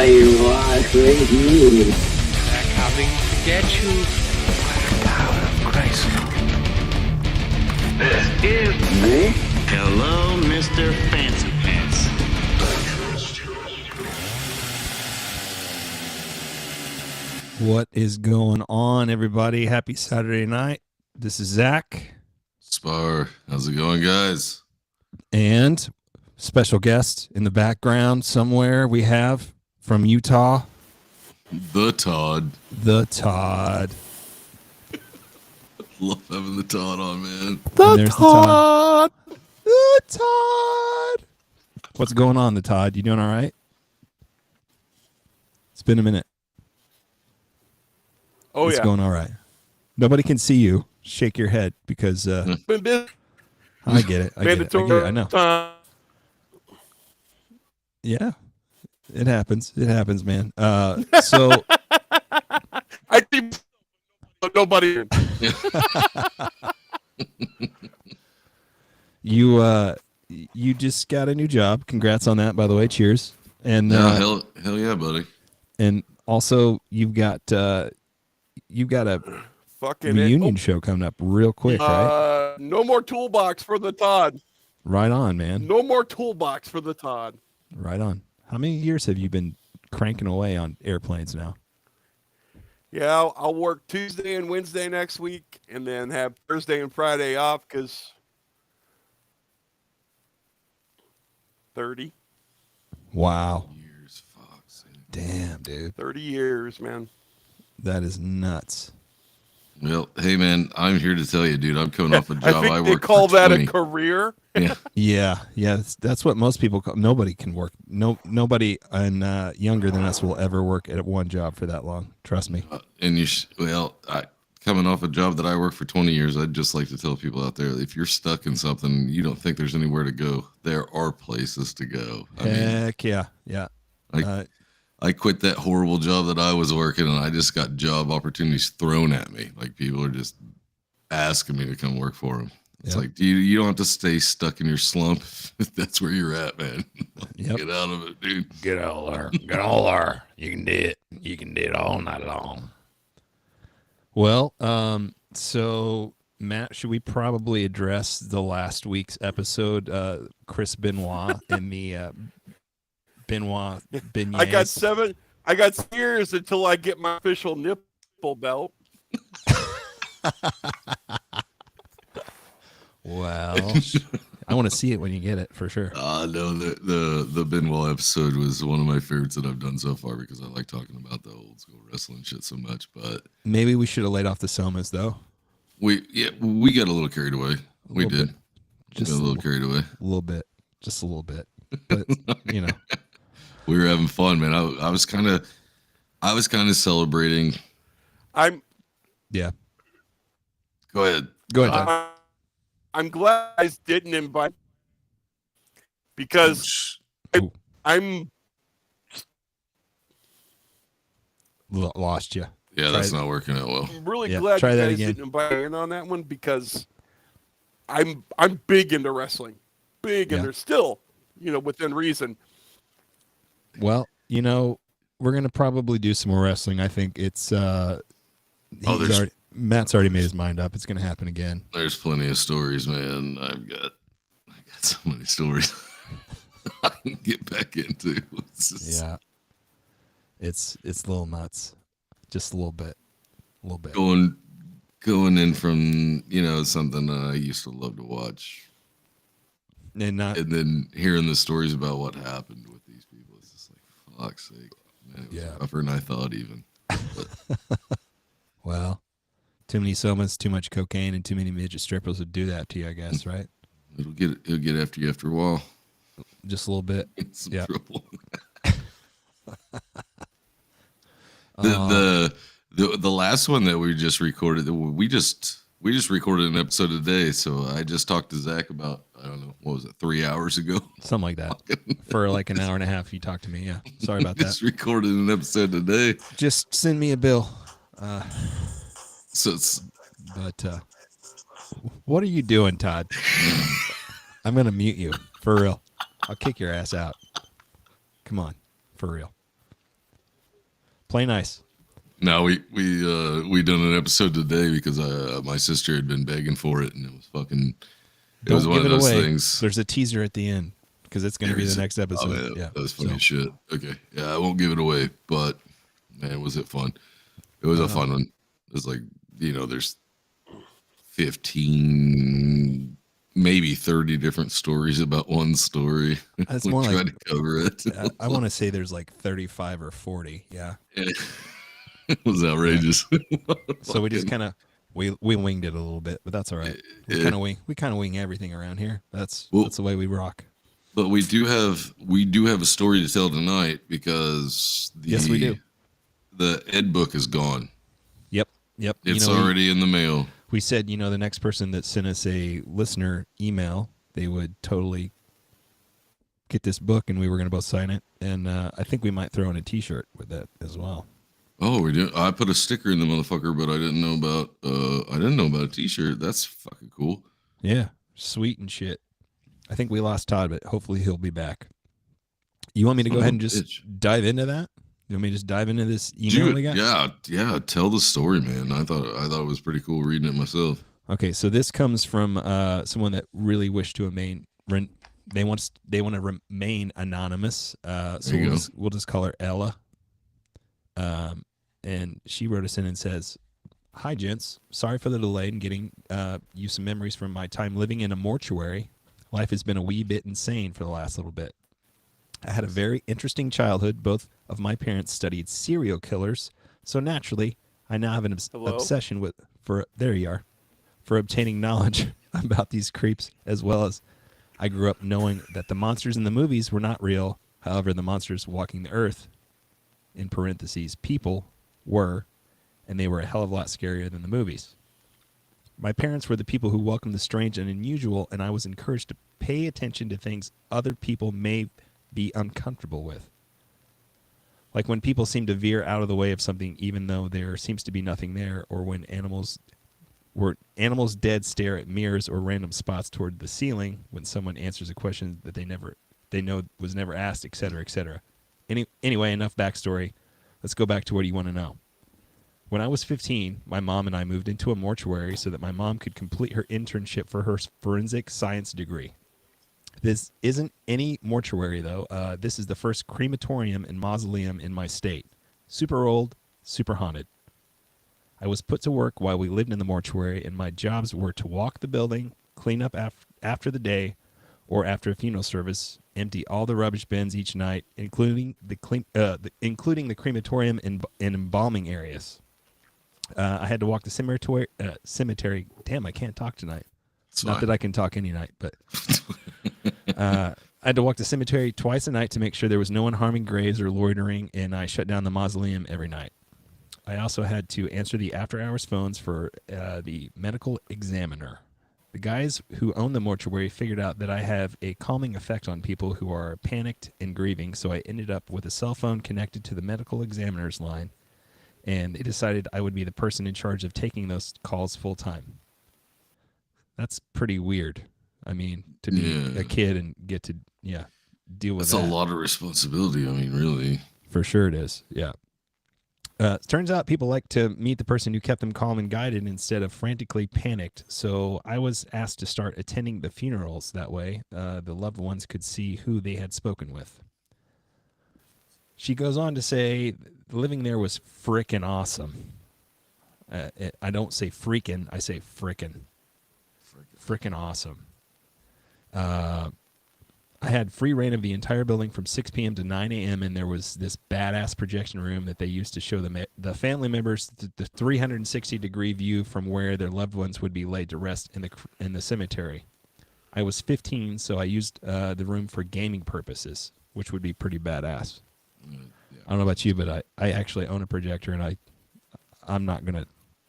I was with you. They're coming to get you. Tower of Grace. This is Me? Hello, Mr. Fancy Pants. What is going on, everybody? Happy Saturday night. This is Zach. Spar, how's it going, guys? And special guest in the background somewhere we have from Utah, The Todd. the Todd. Love having the Todd on, man. And there's the Todd. The Todd. What's going on, the Todd? You doing all right? It's been a minute. Oh, It's yeah. going all right. Nobody can see you. Shake your head because Been busy. I get it. I get it. I know. Yeah, it happens. It happens, man. So I think nobody. you just got a new job. Congrats on that, by the way. Cheers. And hell yeah, buddy. and also you've got a Fucking reunion show coming up real quick, right? No more toolbox for the Todd. Right on, man. No more toolbox for the Todd. Right on. How many years have you been cranking away on airplanes now? Yeah, I'll work Tuesday and Wednesday next week, and then have Thursday and Friday off because 30 Wow. Years, fuck's sake. Damn, dude. 30 years, man. That is nuts. Well, hey, man, I'm here to tell you, dude, I'm coming off a I job think I they worked call for that 20. a career. Yeah. Yeah. That's what most people call. Nobody can work. Nobody and younger than us will ever work at one job for that long. Trust me. And coming off a job that I worked for 20 years, I'd just like to tell people out there, if you're stuck in something, and you don't think there's anywhere to go, there are places to go. Heck yeah. Yeah. I quit that horrible job that I was working, and I just got job opportunities thrown at me. Like, people are just asking me to come work for them. It's Yep. like, you don't have to stay stuck in your slump if that's where you're at, man. Yep. Get out of it, dude. Get all there. Get all there. You can do it. You can do it all night long. Well, so Matt, should we probably address the last week's episode, Chris Benoit and the Benoit beignets? I got 7 years until I get my official nipple belt. Well, I want to see it when you get it for sure. No, the Benoit episode was one of my favorites that I've done so far because I like talking about the old school wrestling shit so much. But Maybe we should have laid off the Somas though. we got a little carried away. We little did. bit. Just got a little carried away. A little bit, just a little bit. But you know, We were having fun, man. I was kind of celebrating. yeah. Go ahead. Go ahead, Todd. I'm glad I didn't invite because Ooh. I'm Lost you. Yeah, that's not working out well. really Yeah, glad try you that guys again. didn't invite me in on that one because I'm big into wrestling, big Yeah. into still, within reason. Well, we're gonna probably do some more wrestling. I think it's Matt's already made his mind up. It's gonna happen again. There's plenty of stories, man. I got so many stories I can get back into. It's just Yeah. It's a little nuts. Just a little bit. going in from something that I used to love to watch, And not and then hearing the stories about what happened with these people. It's just like, fuck's sake, man. It was Yeah. rougher than I thought, even. well, too many somas, too much cocaine, and too many midget strippers would do that to you, I guess, right? It'll get after you after a while. Just a little bit. It's some Yeah. trouble. The last one that we just recorded, we just recorded an episode today. So I just talked to Zach about, I don't know, what was it, 3 hours ago? Something like that. For like an hour and a half, you talked to me. Yeah. Sorry about Just that. recorded an episode today. Just send me a bill. So it's But what are you doing, Todd? I'm going to mute you. For real. I'll kick your ass out. Come on. For real. Play nice. No, we done an episode today because my sister had been begging for it, and it was fucking. It was Don't one give of it those away. things. There's a teaser at the end because it's going to be the next episode. Oh, yeah, that's funny so. as shit. Okay, yeah, I won't give it away, but man, was it fun? It was a fun one. It's like there's 15, maybe 30 different stories about one story. That's we more tried like to cover it. I want to say there's like 35 or 40. Yeah. It was outrageous. So we just kind of we winged it a little bit, but that's all right. We kind of wing everything around here. That's the way we rock. But we do have a story to tell tonight because yes, we do. The Ed book is gone. Yep. It's already in the mail. We said, the next person that sent us a listener email, they would totally get this book, and we were going to both sign it. And I think we might throw in a T-shirt with that as well. Oh, we did. I put a sticker in the motherfucker, but I didn't know about a T-shirt. That's fucking cool. Yeah, sweet and shit. I think we lost Todd, but hopefully he'll be back. You want me to go ahead and just dive into that? You want me to just dive into this email we got? Yeah. Tell the story, man. I thought it was pretty cool reading it myself. Okay, so this comes from someone that really wished to remain. They want to remain anonymous. So we'll just call her Ella. And she wrote us in and says, "Hi, gents. Sorry for the delay in getting you some memories from my time living in a mortuary. Life has been a wee bit insane for the last little bit. I had a very interesting childhood. Both of my parents studied serial killers, so naturally, I now have an obsession for obtaining knowledge about these creeps, as well as I grew up knowing that the monsters in the movies were not real. However, the monsters walking the earth, in parentheses, people, were, and they were a hell of a lot scarier than the movies. My parents were the people who welcomed the strange and unusual, and I was encouraged to pay attention to things other people may be uncomfortable with. Like when people seem to veer out of the way of something even though there seems to be nothing there, or when animals dead stare at mirrors or random spots toward the ceiling when someone answers a question that they know was never asked, etc., etc. Anyway, enough backstory. Let's go back to what you want to know. When I was 15, my mom and I moved into a mortuary so that my mom could complete her internship for her forensic science degree. This isn't any mortuary, though. This is the first crematorium and mausoleum in my state. Super old, super haunted. I was put to work while we lived in the mortuary, and my jobs were to walk the building, clean up after the day, or after a funeral service, empty all the rubbish bins each night, including the crematorium and embalming areas. I had to walk the cemetery. Damn, I can't talk tonight. Not that I can talk any night, but I had to walk the cemetery twice a night to make sure there was no one harming graves or loitering, and I shut down the mausoleum every night. I also had to answer the after-hours phones for the medical examiner. The guys who own the mortuary figured out that I have a calming effect on people who are panicked and grieving, so I ended up with a cell phone connected to the medical examiner's line, and they decided I would be the person in charge of taking those calls full-time. That's pretty weird. I mean, to be a kid and get to deal with that. That's a lot of responsibility. I mean, really. For sure it is, yeah. Turns out people like to meet the person who kept them calm and guided instead of frantically panicked. So I was asked to start attending the funerals. That way, the loved ones could see who they had spoken with. She goes on to say, living there was frickin' awesome. I don't say freaking, I say frickin'. Frickin' awesome. I had free reign of the entire building from 6 p.m. to 9 a.m., and there was this badass projection room that they used to show the family members the 360-degree view from where their loved ones would be laid to rest in the cemetery. I was 15, so I used the room for gaming purposes, which would be pretty badass. Yeah. I don't know about you, but I actually own a projector, and I'm not going to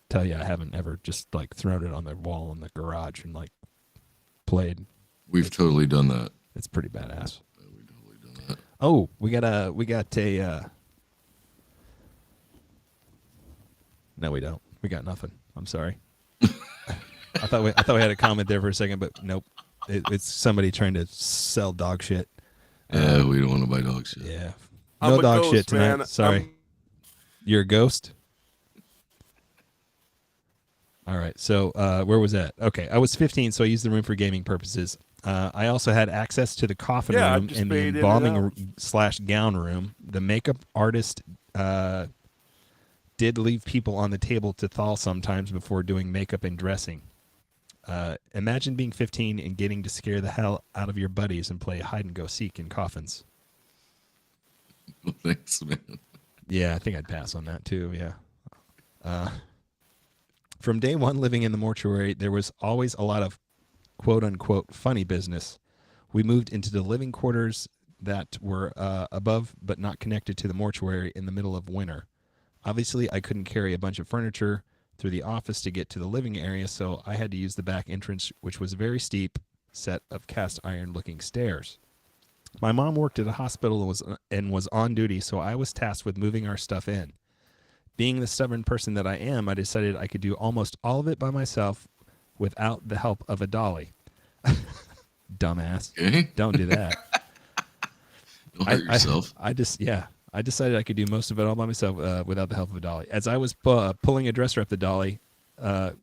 tell you I haven't ever just like thrown it on the wall in the garage and like played. We've totally done that. It's pretty badass. Yeah, we've totally done that. Oh, we got a. No, we don't. We got nothing. I'm sorry. I thought we had a comment there for a second, but nope. It's somebody trying to sell dog shit. Yeah, we don't want to buy dog shit. Yeah, I'm no a dog ghost, shit tonight. man. Sorry. You're a ghost? All right. So where was that? Okay. I was 15, so I used the room for gaming purposes. I also had access to the coffin Yeah, I room just and the faded it embalming out. / gown room. The makeup artist did leave people on the table to thaw sometimes before doing makeup and dressing. Imagine being 15 and getting to scare the hell out of your buddies and play hide and go seek in coffins. Thanks, man. Yeah, I think I'd pass on that too. Yeah. From day one living in the mortuary, there was always a lot of quote unquote funny business. We moved into the living quarters that were above but not connected to the mortuary in the middle of winter. Obviously, I couldn't carry a bunch of furniture through the office to get to the living area, so I had to use the back entrance, which was a very steep set of cast iron looking stairs. My mom worked at a hospital and was on duty, so I was tasked with moving our stuff in. Being the stubborn person that I am, I decided I could do almost all of it by myself without the help of a dolly. Dumbass. Okay. Don't do that. Don't hurt yourself. I decided I could do most of it all by myself without the help of a dolly. As I was pulling a dresser up the dolly,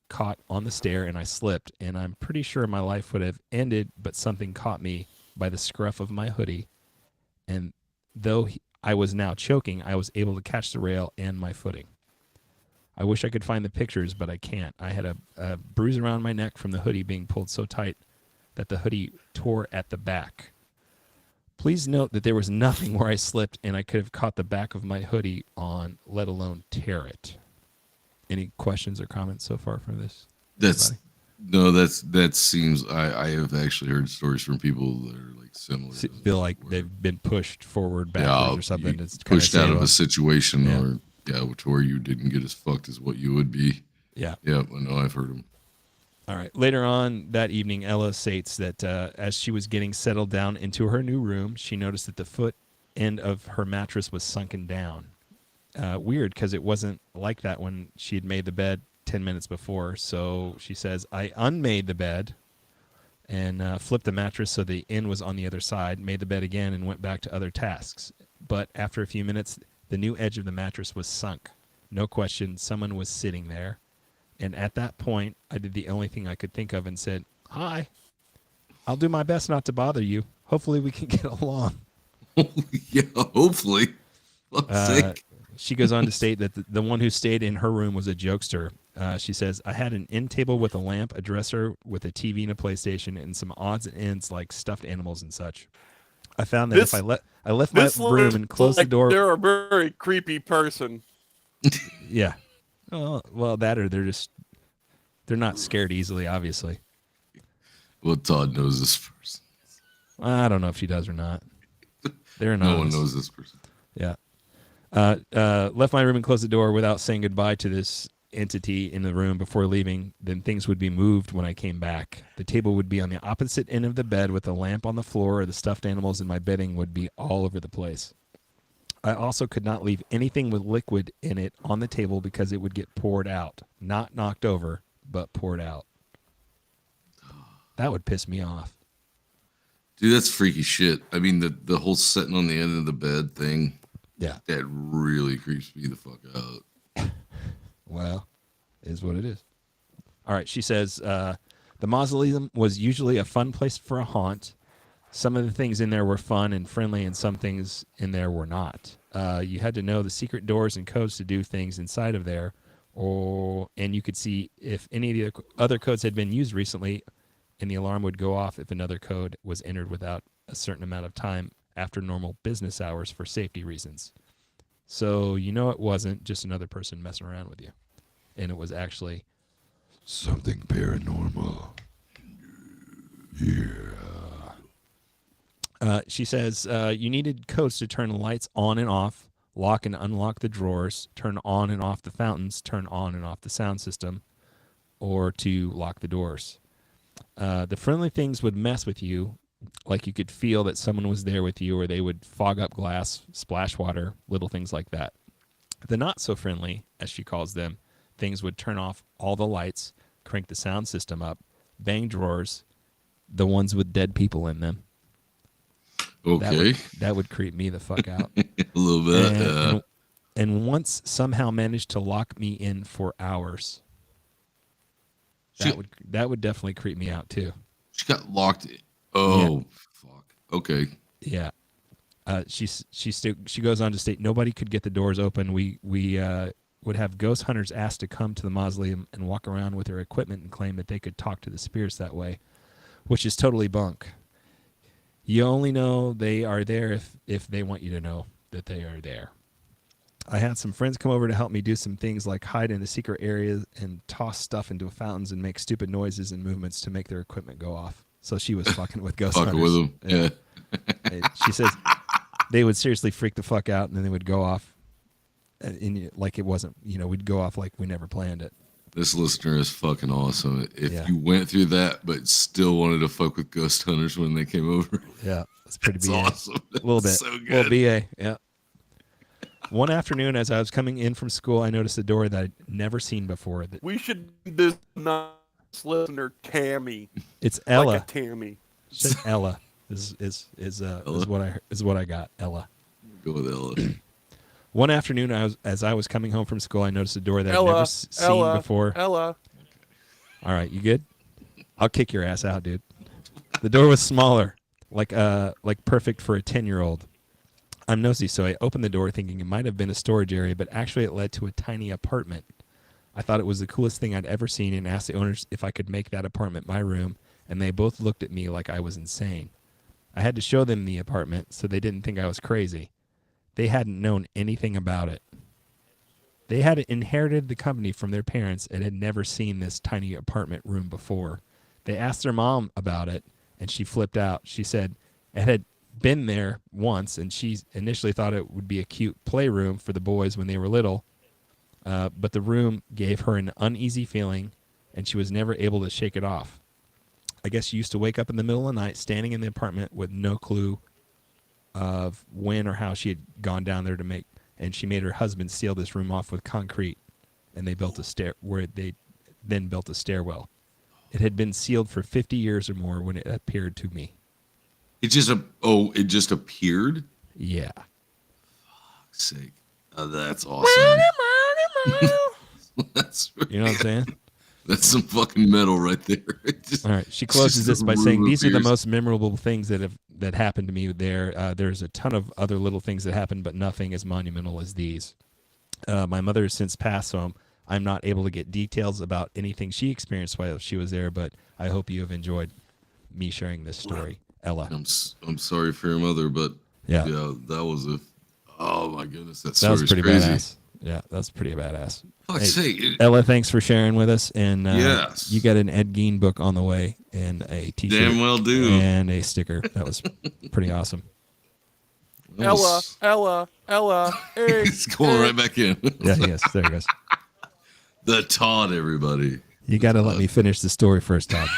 caught on the stair and I slipped, and I'm pretty sure my life would have ended, but something caught me by the scruff of my hoodie, and though I was now choking, I was able to catch the rail and my footing. I wish I could find the pictures, but I can't. I had a bruise around my neck from the hoodie being pulled so tight that the hoodie tore at the back. Please note that there was nothing where I slipped and I could have caught the back of my hoodie on, let alone tear it. Any questions or comments so far from this? That seems. I have actually heard stories from people that are like similar. Feel like they've been pushed forward, backwards, or something. You It's pushed out of a us. situation, or to where you didn't get as fucked as what you would be. Yeah. Yeah, I know. I've heard them. All right. Later on that evening, Ella states that as she was getting settled down into her new room, she noticed that the foot end of her mattress was sunken down. Weird, because it wasn't like that when she had made the bed 10 minutes before. So she says, I unmade the bed and flipped the mattress so the end was on the other side, made the bed again, and went back to other tasks. But after a few minutes, the new edge of the mattress was sunk. No question, someone was sitting there. And at that point, I did the only thing I could think of and said, hi, I'll do my best not to bother you. Hopefully we can get along. Yeah, hopefully. Fuck's sake. She goes on to state that the one who stayed in her room was a jokester. She says, I had an end table with a lamp, a dresser with a TV and a PlayStation, and some odds and ends like stuffed animals and such. I found that if I left my room and closed the door. They're a very creepy person. Yeah. Well, that or they're not scared easily, obviously. Well, Todd knows this person. I don't know if she does or not. They're No one knows this person. Yeah. Left my room and closed the door without saying goodbye to this entity in the room before leaving. Then things would be moved when I came back. The table would be on the opposite end of the bed with a lamp on the floor. The stuffed animals in my bedding would be all over the place. I also could not leave anything with liquid in it on the table because it would get poured out. Not knocked over, but poured out. That would piss me off. Dude, that's freaky shit. I mean, the whole sitting on the end of the bed thing. Yeah. That really creeps me the fuck out. Well, it is what it is. All right. She says, the mausoleum was usually a fun place for a haunt. Some of the things in there were fun and friendly, and some things in there were not. You had to know the secret doors and codes to do things inside of there, and you could see if any of the other codes had been used recently, and the alarm would go off if another code was entered without a certain amount of time after normal business hours for safety reasons. So it wasn't just another person messing around with you, and it was actually something paranormal. Yeah. She says you needed codes to turn the lights on and off, lock and unlock the drawers, turn on and off the fountains, turn on and off the sound system, or to lock the doors. The friendly things would mess with you, like you could feel that someone was there with you, or they would fog up glass, splash water, little things like that. The not so friendly, as she calls them, things would turn off all the lights, crank the sound system up, bang drawers, the ones with dead people in them. That would creep me the fuck out. A little bit. And once somehow managed to lock me in for hours. She, That would definitely creep me out too. she got locked in. Oh, fuck. Okay. Yeah. She goes on to state nobody could get the doors open. We would have ghost hunters asked to come to the mausoleum and walk around with their equipment and claim that they could talk to the spirits that way, which is totally bunk. You only know they are there if they want you to know that they are there. I had some friends come over to help me do some things like hide in the secret areas and toss stuff into fountains and make stupid noises and movements to make their equipment go off. So she was fucking with ghost Fucking hunters. with them. Yeah. She says they would seriously freak the fuck out and then they would go off like it wasn't, we'd go off like we never planned it. This listener is fucking awesome. If Yeah. you went through that but still wanted to fuck with ghost hunters when they came over, Yeah, that's pretty it's BA. awesome. A little bit. So good. Little BA, yeah. One afternoon, as I was coming in from school, I noticed a door that I'd never seen before. We should this listener Tammy. It's Ella. Like a Tammy. Said Ella is what I got. Ella. Go with Ella. One afternoon, as I was coming home from school, I noticed a door that I'd Ella, never seen before. Ella. All right, you good? I'll kick your ass out, dude. The door was smaller, like perfect for a 10-year-old. I'm nosy, so I opened the door thinking it might have been a storage area, but actually it led to a tiny apartment. I thought it was the coolest thing I'd ever seen and asked the owners if I could make that apartment my room, and they both looked at me like I was insane. I had to show them the apartment so they didn't think I was crazy. They hadn't known anything about it. They had inherited the company from their parents and had never seen this tiny apartment room before. They asked their mom about it, and she flipped out. She said it had been there once, and she initially thought it would be a cute playroom for the boys when they were little, but the room gave her an uneasy feeling, and she was never able to shake it off. I guess she used to wake up in the middle of the night standing in the apartment with no clue of when or how she had gone down there and she made her husband seal this room off with concrete, and they built they then built a stairwell. It had been sealed for 50 years or more when it appeared to me. It just appeared? Yeah. Fuck's sake. That's awesome. That's right. You know what I'm saying? That's some fucking metal right there. All right. She closes this by saying, "These are the most memorable things that happened to me there. There's a ton of other little things that happened, but nothing as monumental as these. My mother has since passed, so I'm not able to get details about anything she experienced while she was there, but I hope you have enjoyed me sharing this story." Ella. I'm sorry for your mother, but Yeah. that was oh my goodness, that That was story's pretty crazy. badass. Yeah, that's pretty badass. Fuck's sake. Ella, thanks for sharing with us. And Yes. you got an Ed Gein book on the way and a t-shirt. Damn well do. And a sticker. That was pretty awesome. Ella. Hey, He's going right back in. Yeah, yes. There he goes. The Todd, everybody. You got to let me finish the story first, Todd.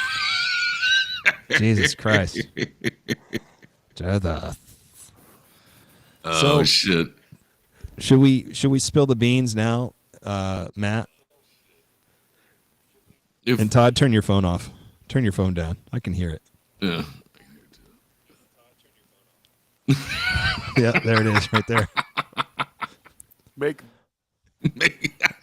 Jesus Christ. Oh So- shit. Should we spill the beans now, Matt? And Todd, turn your phone off. Turn your phone down. I can hear it. Yeah. Yeah, there it is, right there. make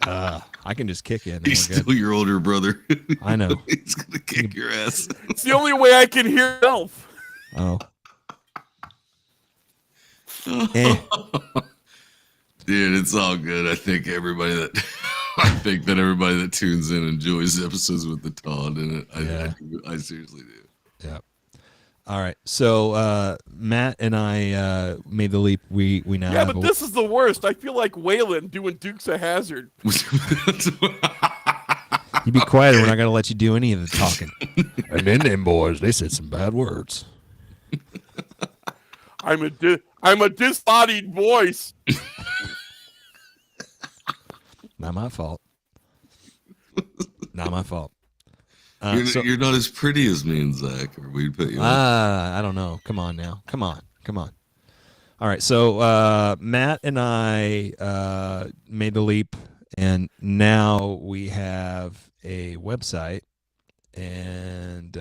I can just kick it. And He's we're good. still your older brother. I know. He's gonna kick your ass. it's the only way I can hear myself. Oh. Eh. Dude, it's all good. I think everybody that tunes in enjoys episodes with the Todd in it. I seriously do. Yeah. All right. So Matt and I made the leap. We now Yeah, have but a, this is the worst. I feel like Waylon doing Dukes of Hazzard. you be quiet. We're not gonna let you do any of the talking. And then them boys, they said some bad words. I'm a disembodied voice. Not my fault. Not my fault. You're not as pretty as me and Zach, or we'd put you on. I don't know. Come on now. Come on. All right. So Matt and I made the leap, and now we have a website, and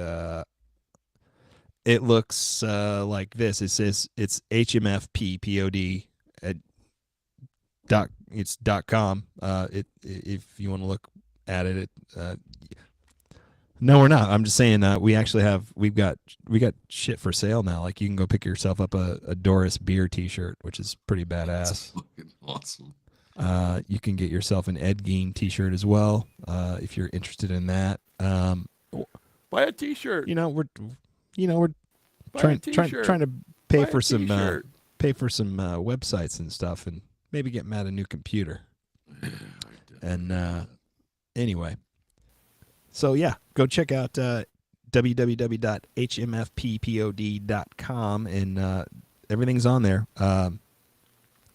it looks like this. It says it's HMFPPOD It's .com. If you want to look at it, no, we're not. I'm just saying we actually we've got shit for sale now. Like you can go pick yourself up a Doris beer T-shirt, which is pretty badass. That's fucking awesome. You can get yourself an Ed Gein T-shirt as well if you're interested in that. Buy a T-shirt. We're Buy trying a T-shirt. trying to pay Buy a for some T-shirt. websites and stuff, and maybe get Matt a new computer. And anyway, so yeah, go check out www.hmfppod.com, and everything's on there.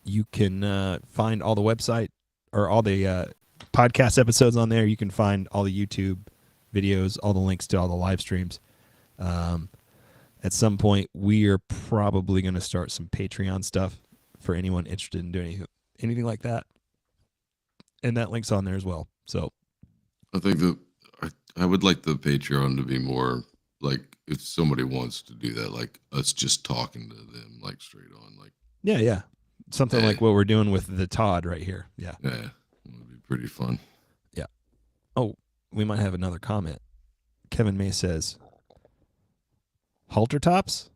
You can find all the website or all the podcast episodes on there. You can find all the YouTube videos, all the links to all the live streams. At some point, we are probably going to start some Patreon stuff for anyone interested in doing anything like that. And that link's on there as well. So I think that I would like the Patreon to be more like if somebody wants to do that, like us just talking to them, like straight on, like yeah. Something like what we're doing with the Todd right here. Yeah. Yeah, it would be pretty fun. Yeah. Oh, we might have another comment. Kevin May says, halter tops?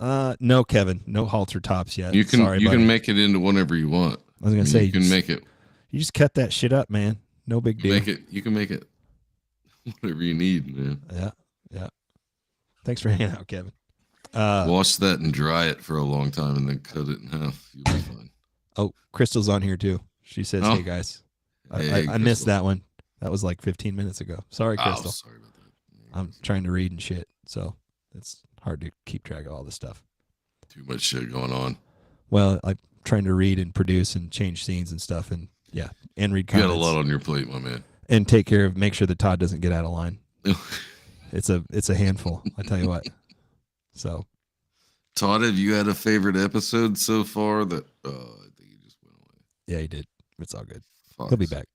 No, Kevin, no halter tops yet. You can Sorry, you buddy. can make it into whatever you want. I was gonna say you can make it. You just cut that shit up, man. No big deal. You can make it whatever you need, man. Yeah. Thanks for hanging out, Kevin. Wash that and dry it for a long time, and then cut it in half. You'll be fine. Oh, Crystal's on here too. She says, "Hey guys, Hey, I missed Crystal. that one. That was like 15 minutes ago. Sorry, Crystal. Oh, sorry about that. I'm trying to read and shit, so it's hard to keep track of all this stuff. Too much shit going on. Well, I'm trying to read and produce and change scenes and stuff, and and read You got comments. a lot on your plate, my man. And make sure that Todd doesn't get out of line. It's a handful, I tell you what. So, Todd, have you had a favorite episode so far? That I think he just went away. yeah, he did. It's all good. Fox. He'll be back.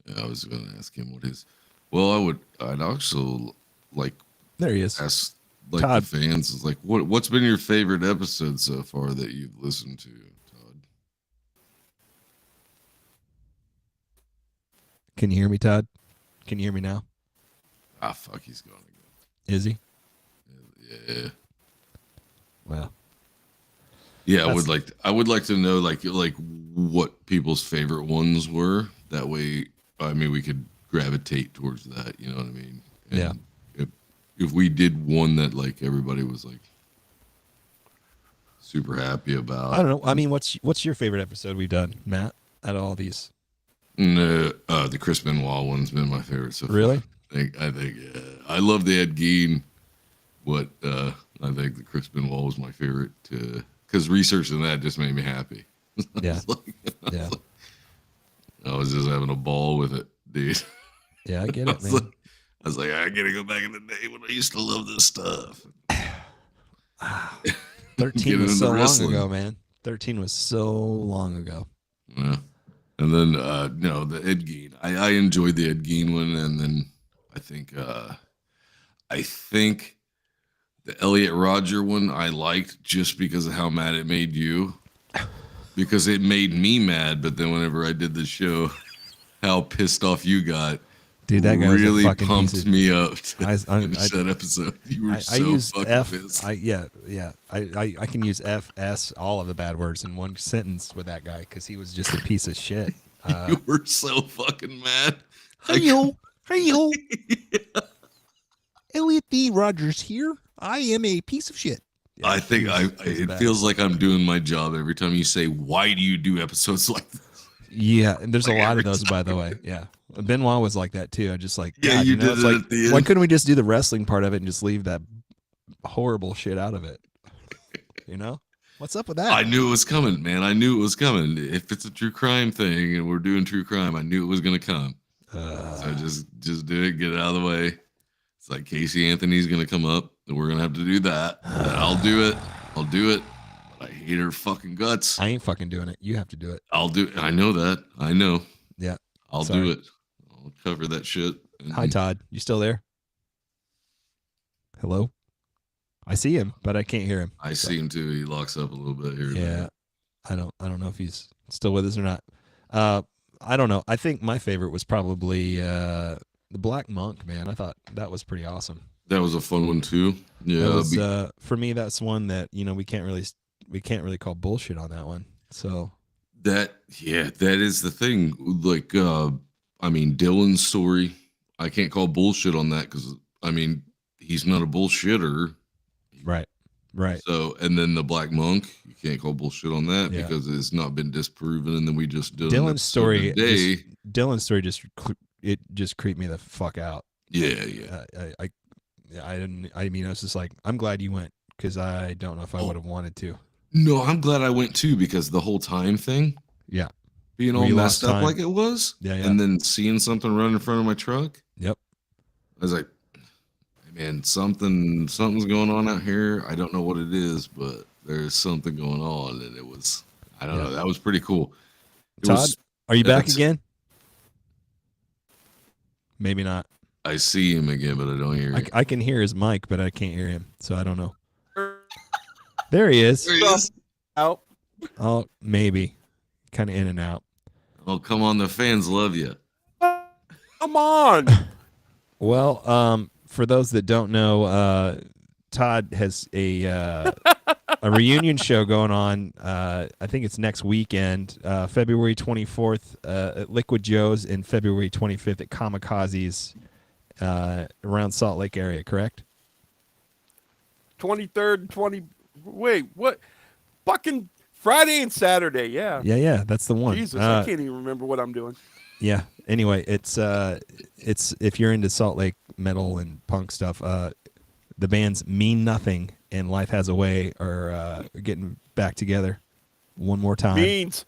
Yeah, I was going to ask him what his. Well, I'd also like There he is. ask like Todd. the fans is like what's been your favorite episode so far that you've listened to, Todd? Can you hear me, Todd? Can you hear me now? Ah, fuck, he's gone again. Is he? Yeah. Well, Yeah, I would like to know like what people's favorite ones were. That way, I mean, we could gravitate towards that. You know what I mean? And yeah. If we did one that like everybody was like super happy about, I don't know. I mean, what's your favorite episode we've done, Matt? Out of all these, No, the Chris Benoit one's been my favorite so far. Really? I think I love the Ed Gein, but I think the Chris Benoit was my favorite because researching that just made me happy. Yeah. Yeah. I was just having a ball with it, dude. Yeah, I get it, man. I was like, I gotta go back in the day when I used to love this stuff. 13 Get was into so long wrestling. ago, man. 13 was so long ago. Yeah. And then no, the Ed Gein. I enjoyed the Ed Gein one, and then I think the Elliot Rodger one I liked just because of how mad it made you. Because it made me mad, but then whenever I did the show, how pissed off you got. Dude, that guy was a really fucking pumped piece of- me up to I finish that episode. You were I so used fucking F. pissed. I can use F, S, all of the bad words in one sentence with that guy because he was just a piece of shit. You were so fucking mad. Hey-yo. Elliot D. Rogers here. I am a piece of shit. Yeah, I think it bad. feels like I'm doing my job every time you say, why do you do episodes like this? Yeah, and there's Like a lot of every those, by the way. Yeah. Benoit was like that too. I just like, Yeah, God, you know, did it's it like, at the why end. couldn't we just do the wrestling part of it and just leave that horrible shit out of it? You know? What's up with that? I knew it was coming, man. I knew it was coming. If it's a true crime thing and we're doing true crime, I knew it was going to come. So just do it, get it out of the way. It's like Casey Anthony's going to come up and we're going to have to do that. And I'll do it. But I hate her fucking guts. I ain't fucking doing it. You have to do it. I'll do it. I know that. I know. Yeah. I'll Sorry. do it. I'll cover that shit. And Hi, Todd. You still there? Hello? I see him, but I can't hear him. I see him too. He locks up a little bit here. Yeah. I don't know if he's still with us or not. I don't know. I think my favorite was probably the Black Monk. Man, I thought that was pretty awesome. That was a fun one too. Yeah, That was, for me, that's one that we can't really call bullshit on that one. So that is the thing. Like, I mean, Dylan's story, I can't call bullshit on that because I mean he's not a bullshitter. right. So, and then the Black Monk, you can't call bullshit on that Yeah. because it's not been disproven. And then we just did Dylan's story. today. Dylan's story just creeped me the fuck out. Yeah. I didn't. I mean, I was just like, I'm glad you went because I don't know if I would have wanted to. No, I'm glad I went too because the whole time thing, Yeah. being all Where you messed lost up time. like it was, Yeah. and then seeing something run in front of my truck, Yep. I was like, hey, man, something's going on out here. I don't know what it is, but there's something going on, and it was, I don't know, that was pretty cool. Todd, are you back that's- again? Maybe not. I see him again, but I don't hear him. I can hear his mic, but I can't hear him, so I don't know. There he is. There he is. Out. Oh, maybe. Kind of in and out. Oh, come on, the fans love you. Come on. Well, for those that don't know, Todd has a reunion show going on. I think it's next weekend, February 24th at Liquid Joe's and February 25th at Kamikaze's around Salt Lake area, correct? 23rd, 20. Wait, what? Fucking Friday and Saturday. Yeah. Yeah, that's the one. Jesus, I can't even remember what I'm doing. Yeah. Anyway, it's if you're into Salt Lake metal and punk stuff, the bands Mean Nothing and Life Has a Way are getting back together one more time. Means.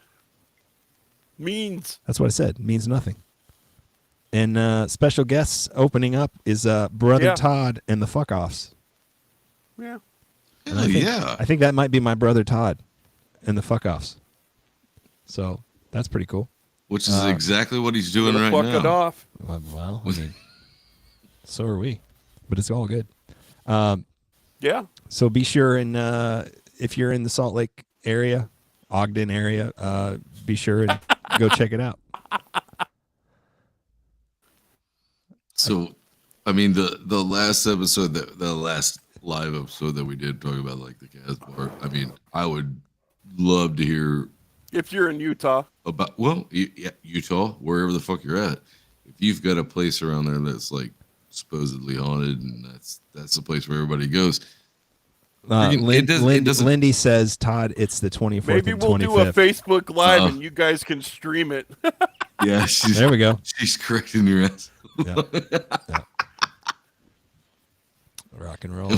That's what I said. Means Nothing. And special guests opening up is Brother Yeah. Todd and the Fuck Offs. Yeah. And Hell yeah. I think that might be my brother Todd and the Fuck Offs. So that's pretty cool. Which is exactly what he's doing Gonna right fuck now. it off. Well, I mean, so are we, but it's all good. Yeah. So be sure and if you're in the Salt Lake area, Ogden area, be sure and go check it out. So, I mean, the last episode, the last live episode that we did talk about like the Casbah. I mean, I would love to hear If you're in Utah. about Utah, wherever the fuck you're at. If you've got a place around there that's like supposedly haunted, and that's the place where everybody goes. It doesn't. Lindy says, Todd, it's the 24th Maybe and we'll 25th. do a Facebook Live and you guys can stream it. Yeah, There we go. she's correcting your ass. Yeah. Rock and roll.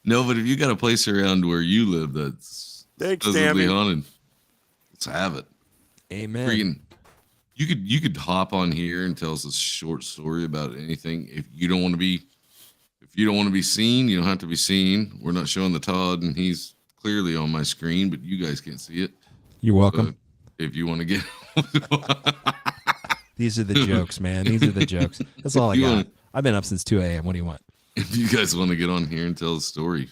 No, but if you got a place around where you live that's Thanks, supposedly Tammy. haunted, let's have it. Amen. Freaking, you could hop on here and tell us a short story about anything. If you don't want to be seen, you don't have to be seen. We're not showing the Todd, and he's clearly on my screen, but you guys can't see it. You're welcome. So if you want to get, These are the jokes, man. These are the jokes. That's all I You got. wanna- I've been up since 2 a.m. What do you want? if you guys want to get on here and tell a story,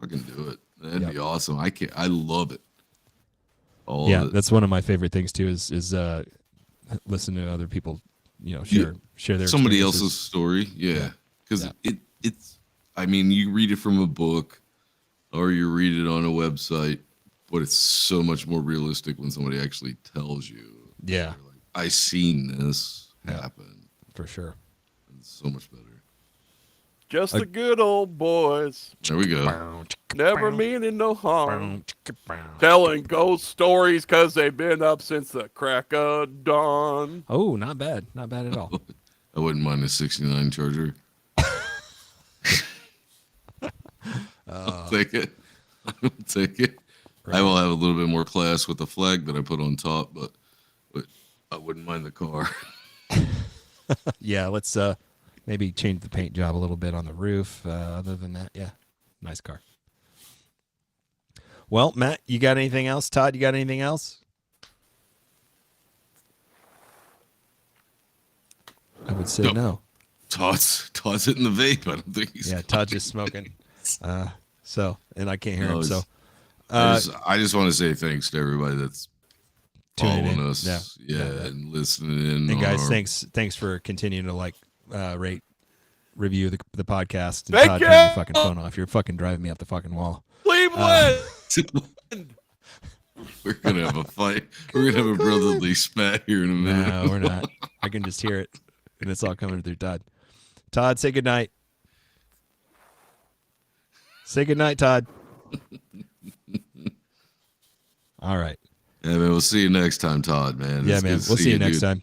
fucking do it. That'd be awesome. I love it. All Yeah, of it. that's one of my favorite things too. Is listen to other people, share their somebody experiences. else's story. Yeah, because Yeah. it's. I mean, you read it from a book, or you read it on a website, but it's so much more realistic when somebody actually tells you. Yeah, They're like, I seen this happen. for sure. It's so much better. Just the good old boys. There we go. Never meaning no harm. Telling ghost stories because they've been up since the crack of dawn. Oh, not bad. Not bad at all. I wouldn't mind a '69 Charger. I'll take it. I'll take it. I will have a little bit more class with the flag that I put on top, but I wouldn't mind the car. Yeah, let's maybe change the paint job a little bit on the roof. Other than that, yeah, nice car. Well, Matt, you got anything else? Todd, you got anything else? I would say no. Todd's hitting the vape. I don't think he's. Yeah, Todd's just smoking. And I can't hear him. No, So I just want to say thanks to everybody that's tuning following in. us. Yeah. And listening in. And guys, or- thanks for continuing to rate, review the podcast. And Thank Todd, you! turn your fucking phone off. You're fucking driving me up the fucking wall. Cleveland. We're gonna have a fight. We're gonna have a brotherly spat here in a minute. No, we're not. I can just hear it, and it's all coming through Todd. Todd, say goodnight. Say goodnight, Todd. All right. Yeah, man. We'll see you next time, Todd. Man. Yeah, It's man. good to We'll see you next dude. time.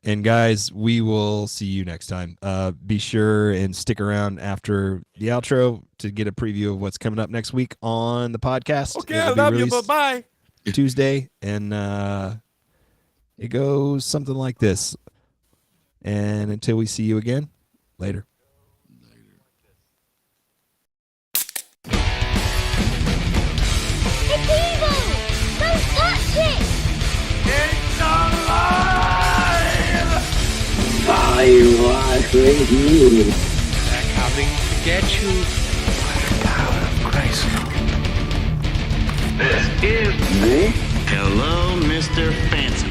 And guys, we will see you next time. Be sure and stick around after the outro to get a preview of what's coming up next week on the podcast. Okay, I It'll be love you. released Bye-bye. Tuesday, and it goes something like this. And until we see you again, later. It's evil! Don't touch it! I was with you. They're coming to get you. Black out of Christ. This is Eh? Hello, Mr. Fancy